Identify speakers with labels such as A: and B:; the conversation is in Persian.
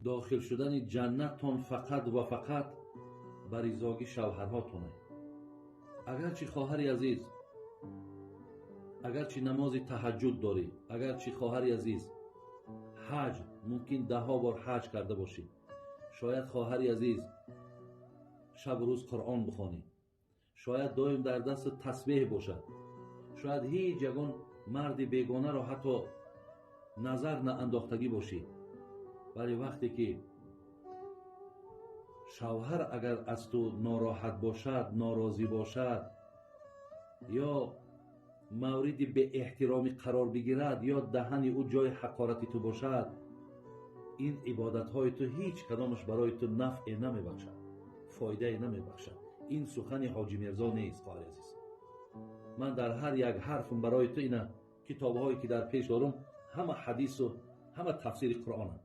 A: داخل شدن جنتتان فقط و فقط بر رضای شوهرهاتونه. اگرچه خواهری عزیز، اگرچه نماز تهجد داری، اگرچه خواهری عزیز حج ممکن 10 بار حج کرده باشی، شاید خواهری عزیز شب و روز قرآن بخوانی، شاید دائم در دست تسبیح باشد، شاید هیچ یگان مرد بیگانه را حتی نظر نانداختگی باشی، ولی وقتی که شوهر اگر از تو ناراحت باشد، ناراضی باشد، یا موردی به احترامی قرار بگیرد، یا دهن او جای حقارت تو باشد، این عبادت های تو هیچ کدامش برای تو نفع نمیبخشد، فایده نمیبخشد. این سخن حاجی میرزا نیست خواهر عزیز. من در هر یک حرفم برای تو اینه، کتاب هایی که در پیش دارم همه حدیث و همه تفسیر قرآن هم.